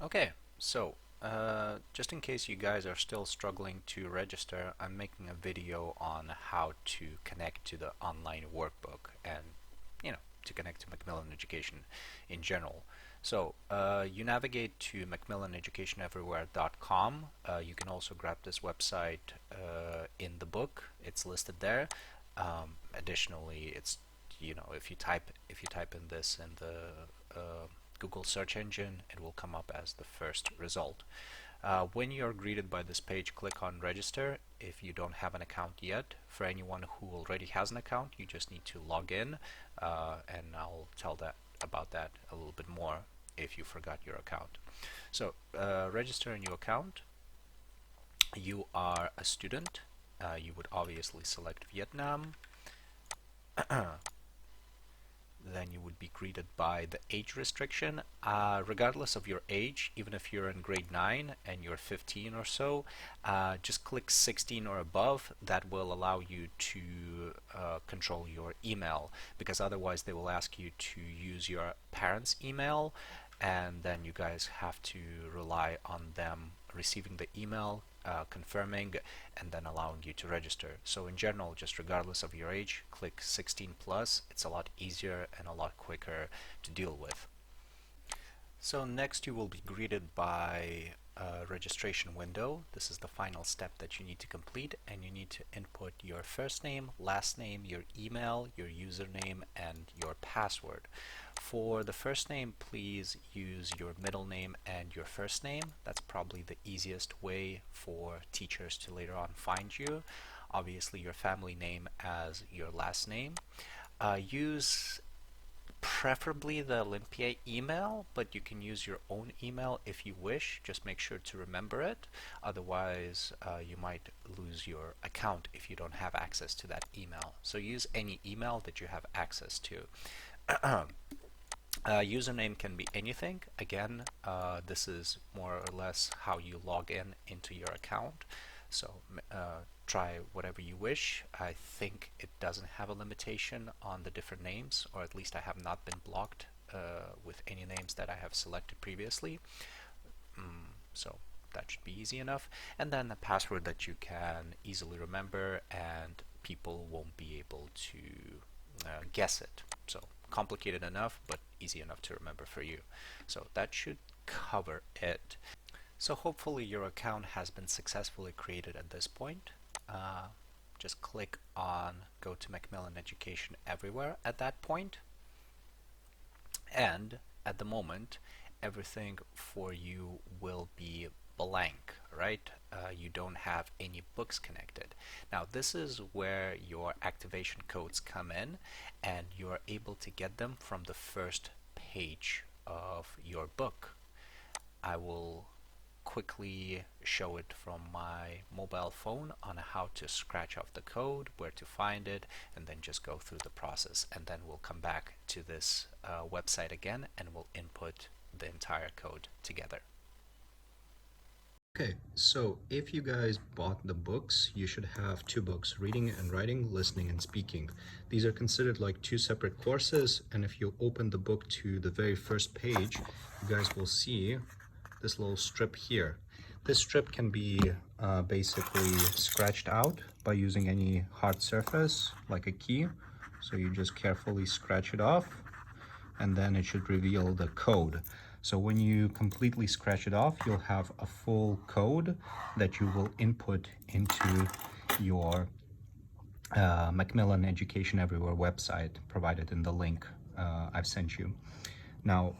Okay, so just in case you guys are still struggling to register, I'm making a video on how to connect to the online workbook and, to connect to Macmillan Education in general. So you navigate to macmillaneducationeverywhere.com. You can also grab this website in the book. It's listed there. Additionally, it's if you type in this in the Google search engine, it will come up as the first result. When you're greeted by this page, click on register if you don't have an account yet. For anyone who already has an account, you just need to log in, and I'll tell about that a little bit more if you forgot your account. So register a new account. You are a student. You would obviously select Vietnam. Then you would be greeted by the age restriction. Regardless of your age, even if you're in grade 9 and you're 15 or so, just click 16 or above. That will allow you to control your email, because otherwise they will ask you to use your parents' email, and then you guys have to rely on them receiving the email, confirming, and then allowing you to register. So in general, just regardless of your age, click 16 plus. It's a lot easier and a lot quicker to deal with. So next you will be greeted by a registration window. This is the final step that you need to complete, and you need to input your first name, last name, your email, your username, and your password. For the first name, please use your middle name and your first name. That's probably the easiest way for teachers to later on find you. Obviously, your family name as your last name. Use preferably the Olympia email, but you can use your own email if you wish. Just make sure to remember it. Otherwise, you might lose your account if you don't have access to that email. So use any email that you have access to. Username can be anything. Again, this is more or less how you log in into your account. So try whatever you wish. I think it doesn't have a limitation on the different names, or at least I have not been blocked with any names that I have selected previously. So that should be easy enough. And then a password that you can easily remember and people won't be able to guess it. So complicated enough, but easy enough to remember for you. So that should cover it. So hopefully your account has been successfully created at this point. Just click on Go to Macmillan Education Everywhere at that point. And at the moment, everything for you will be blank, right? You don't have any books connected. Now this is where your activation codes come in, and you're able to get them from the first page of your book. I will quickly show it from my mobile phone on how to scratch off the code, where to find it, and then just go through the process. And then we'll come back to this website again and we'll input the entire code together. Okay, so if you guys bought the books, you should have two books, reading and writing, listening and speaking. These are considered like two separate courses, and if you open the book to the very first page, you guys will see this little strip here. This strip can be basically scratched out by using any hard surface like a key. So you just carefully scratch it off, and then it should reveal the code. So when you completely scratch it off, you'll have a full code that you will input into your Macmillan Education Everywhere website provided in the link I've sent you. Now,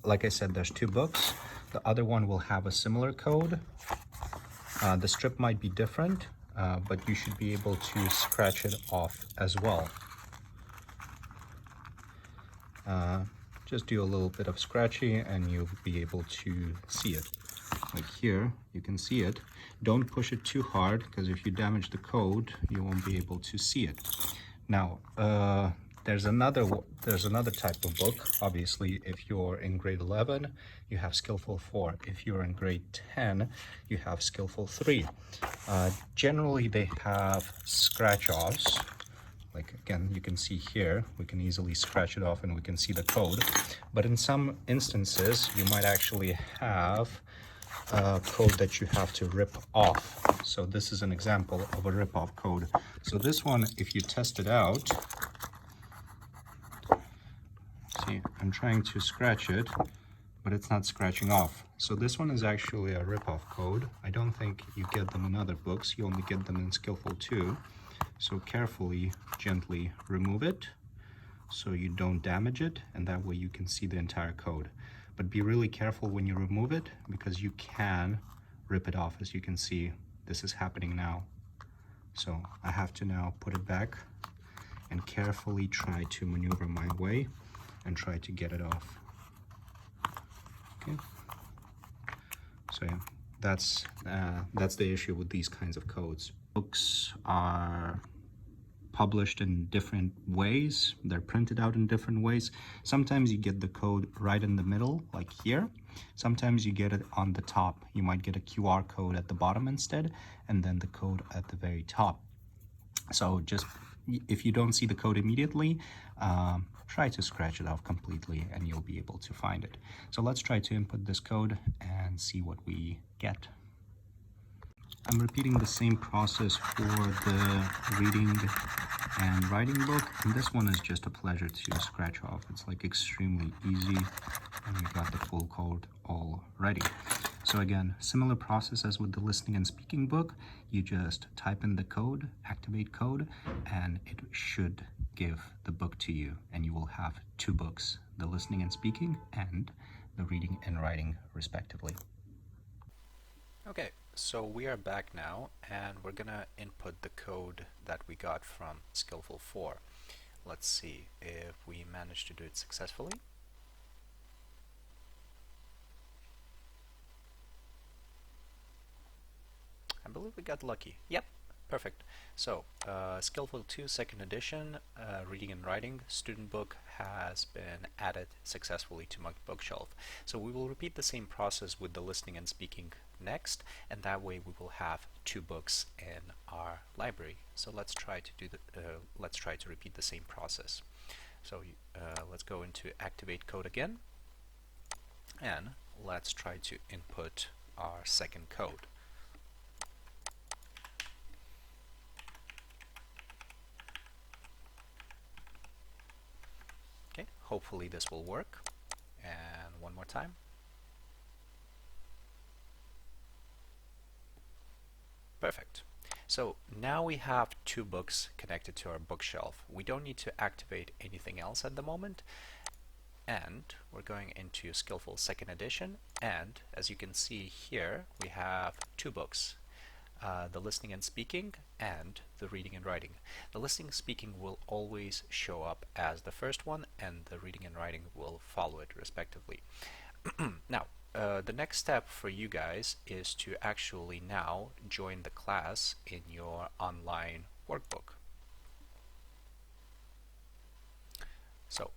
like I said, there's two books. The other one will have a similar code. The strip might be different, but you should be able to scratch it off as well. Just do a little bit of scratchy and you'll be able to see it. Like here, you can see it. Don't push it too hard, because if you damage the code, you won't be able to see it. Now, there's another type of book. Obviously, if you're in grade 11, you have Skillful 4. If you're in grade 10, you have Skillful 3. Generally, they have scratch-offs, Like again, you can see here, we can easily scratch it off and we can see the code. But in some instances, you might actually have code that you have to rip off. So this is an example of a rip-off code. So this one, if you test it out, see, I'm trying to scratch it, but it's not scratching off. So this one is actually a rip-off code. I don't think you get them in other books. You only get them in Skillful 2. So carefully, gently remove it so you don't damage it, and that way you can see the entire code. But be really careful when you remove it, because you can rip it off. As you can see, this is happening now. So I have to now put it back and carefully try to maneuver my way and try to get it off. Okay. So yeah, that's the issue with these kinds of codes. Books are published in different ways. They're printed out in different ways. Sometimes you get the code right in the middle, like here. Sometimes you get it on the top. You might get a QR code at the bottom instead, and then the code at the very top. So just, if you don't see the code immediately, try to scratch it off completely and you'll be able to find it. So let's try to input this code and see what we get. I'm repeating the same process for the reading and writing book, and this one is just a pleasure to scratch off. It's like extremely easy, and you got the full code already. So again, similar process as with the listening and speaking book. You just type in the code, activate code, and it should give the book to you, and you will have 2 books, the listening and speaking and the reading and writing respectively. Okay, so we are back now, and we're gonna input the code that we got from Skillful 4. Let's see if we managed to do it successfully. I believe we got lucky. Yep, perfect. So, Skillful 2 second edition, reading and writing student book has been added successfully to my bookshelf. So we will repeat the same process with the listening and speaking next, and that way we will have 2 books in our library. So let's try to do let's try to repeat the same process. So let's go into activate code again, and let's try to input our second code. Okay, hopefully this will work. And one more time. Perfect. So now we have 2 books connected to our bookshelf. We don't need to activate anything else at the moment. And we're going into Skillful second edition, and as you can see here, we have 2 books. The listening and speaking and the reading and writing. The listening and speaking will always show up as the first one, and the reading and writing will follow it respectively. Now, the next step for you guys is to actually now join the class in your online workbook. So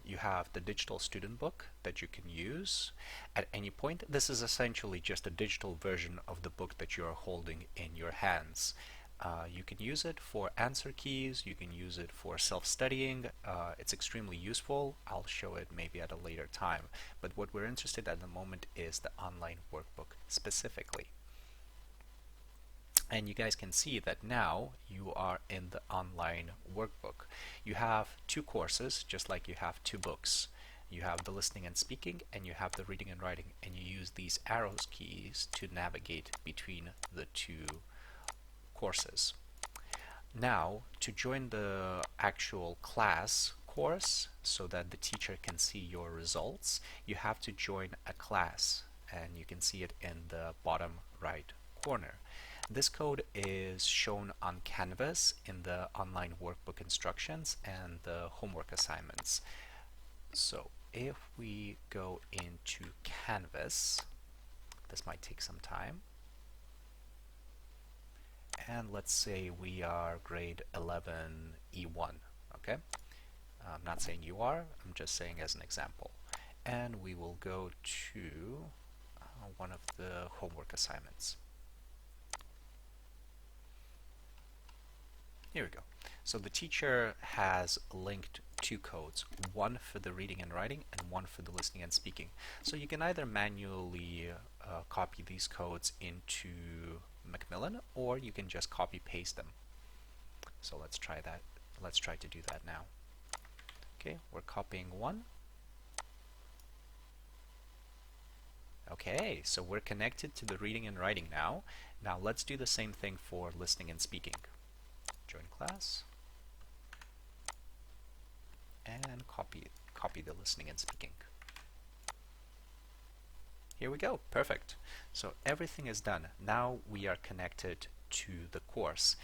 you have the digital student book that you can use at any point. This is essentially just a digital version of the book that you are holding in your hands. You can use it for answer keys, you can use it for self-studying. It's extremely useful. I'll show it maybe at a later time. But what we're interested in at the moment is the online workbook specifically. And you guys can see that now you are in the online workbook. You have 2 courses, just like you have 2 books. You have the listening and speaking, and you have the reading and writing, and you use these arrows keys to navigate between the 2 courses. Now, to join the actual class course so that the teacher can see your results, you have to join a class, and you can see it in the bottom right corner. This code is shown on Canvas in the online workbook instructions and the homework assignments. So if we go into Canvas, this might take some time. And let's say we are grade 11 E1, okay? I'm not saying you are, I'm just saying as an example. And we will go to one of the homework assignments. Here we go. So the teacher has linked two codes, one for the reading and writing and one for the listening and speaking. So you can either manually copy these codes into Macmillan, or you can just copy paste them. So let's try that. Let's try to do that now. Okay, we're copying one. Okay, so we're connected to the reading and writing now. Now let's do the same thing for listening and speaking. Join class and copy the listening and speaking. Here we go, perfect. So everything is done. Now we are connected to the course.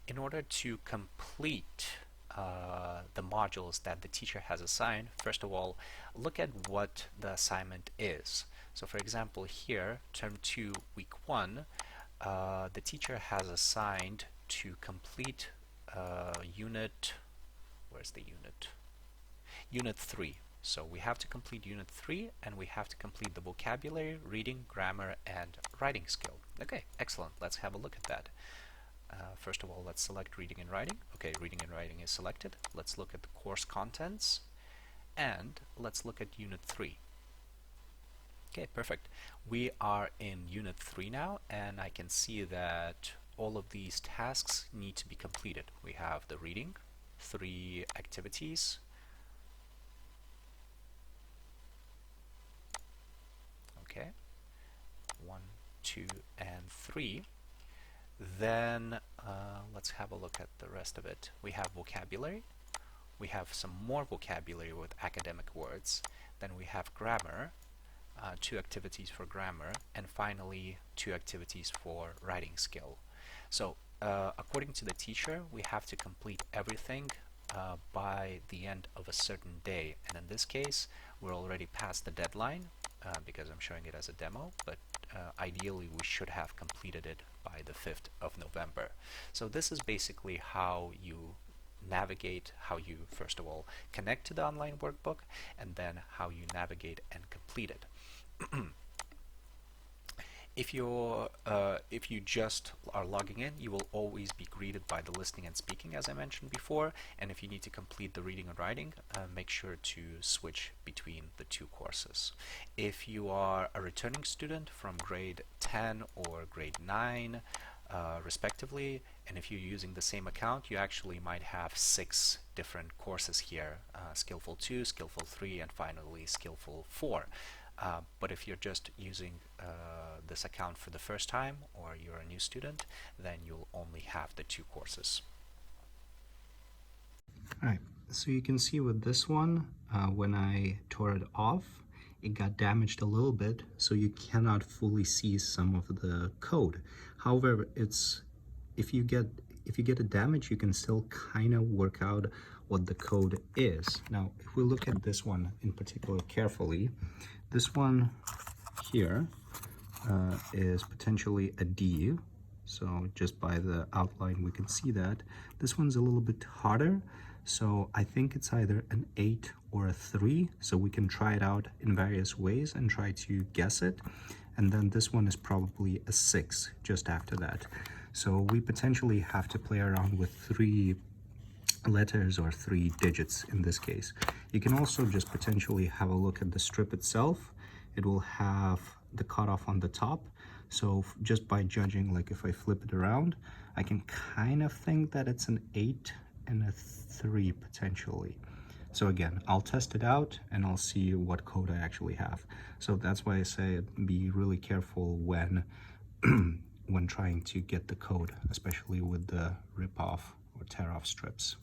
In order to complete the modules that the teacher has assigned, first of all, look at what the assignment is. So for example, here, term 2, week 1, the teacher has assigned to complete unit, where's the unit? Unit 3. So we have to complete Unit 3 and we have to complete the vocabulary, reading, grammar, and writing skill. Okay, excellent. Let's have a look at that. First of all, let's select reading and writing. Okay, reading and writing is selected. Let's look at the course contents and let's look at Unit 3. Okay, perfect. We are in Unit 3 now, and I can see that all of these tasks need to be completed. We have the reading, 3 activities. Okay, 1, 2, and 3. Then let's have a look at the rest of it. We have vocabulary. We have some more vocabulary with academic words. Then we have grammar, 2 activities for grammar, and finally 2 activities for writing skill. So according to the teacher, we have to complete everything by the end of a certain day. And in this case, we're already past the deadline because I'm showing it as a demo, but ideally we should have completed it by the 5th of November. So this is basically how you navigate, how you first of all connect to the online workbook, and then how you navigate and complete it. If you just are logging in, you will always be greeted by the listening and speaking, as I mentioned before. And if you need to complete the reading and writing, make sure to switch between the 2 courses. If you are a returning student from grade 10 or grade 9, respectively, and if you're using the same account, you actually might have 6 different courses here: Skillful 2, Skillful 3, and finally Skillful 4. But if you're just using this account for the first time, or you're a new student, then you'll only have the 2 courses. Alright, so you can see with this one, when I tore it off, it got damaged a little bit, so you cannot fully see some of the code. However, if you get it damaged, you can still kind of work out what the code is. Now, if we look at this one in particular carefully, this one here is potentially a D. So just by the outline, we can see that. This one's a little bit harder. So I think it's either an 8 or a 3. So we can try it out in various ways and try to guess it. And then this one is probably a 6 just after that. So we potentially have to play around with 3 letters or 3 digits in this case. You can also just potentially have a look at the strip itself. It will have the cutoff on the top. So just by judging, like if I flip it around, I can kind of think that it's an 8 and a 3 potentially. So again, I'll test it out and I'll see what code I actually have. So that's why I say be really careful when when trying to get the code, especially with the rip-off or tear-off strips.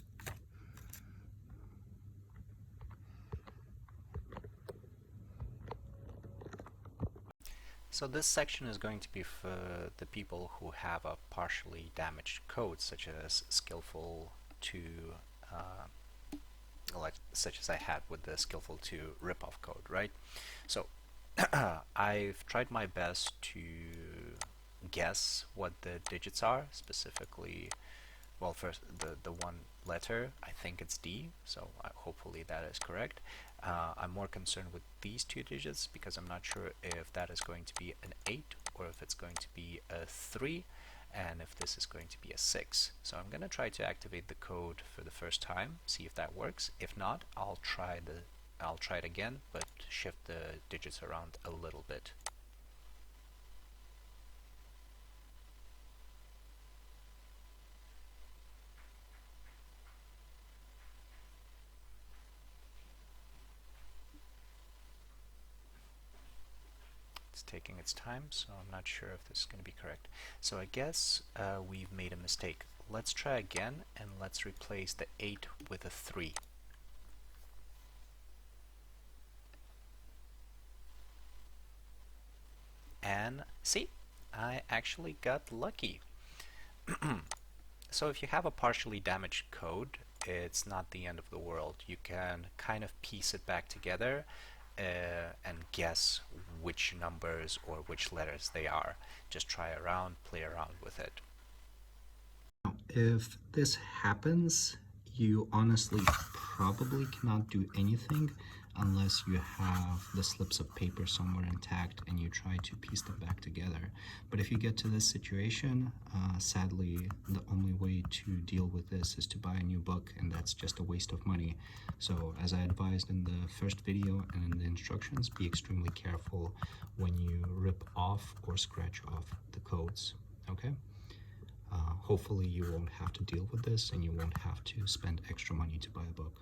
So this section is going to be for the people who have a partially damaged code, such as Skillful 2, such as I had with the Skillful 2 rip-off code, right? So I've tried my best to guess what the digits are, specifically, well, first the one letter, I think it's D, so hopefully that is correct. I'm more concerned with these 2 digits because I'm not sure if that is going to be an 8 or if it's going to be a 3. and if this is going to be a 6. So I'm going to try to activate the code for the first time, see if that works. If not, I'll try it again, but shift the digits around a little bit. It's taking its time, so I'm not sure if this is going to be correct. So I guess we've made a mistake. Let's try again, and let's replace the 8 with a 3. And see, I actually got lucky. So if you have a partially damaged code, it's not the end of the world. You can kind of piece it back together and guess which numbers or which letters they are. Just try around, play around with it. If this happens, you honestly probably cannot do anything unless you have the slips of paper somewhere intact and you try to piece them back together. But if you get to this situation, sadly, the only way to deal with this is to buy a new book, and that's just a waste of money. So as I advised in the first video and in the instructions, be extremely careful when you rip off or scratch off the codes, okay? Hopefully you won't have to deal with this and you won't have to spend extra money to buy a book.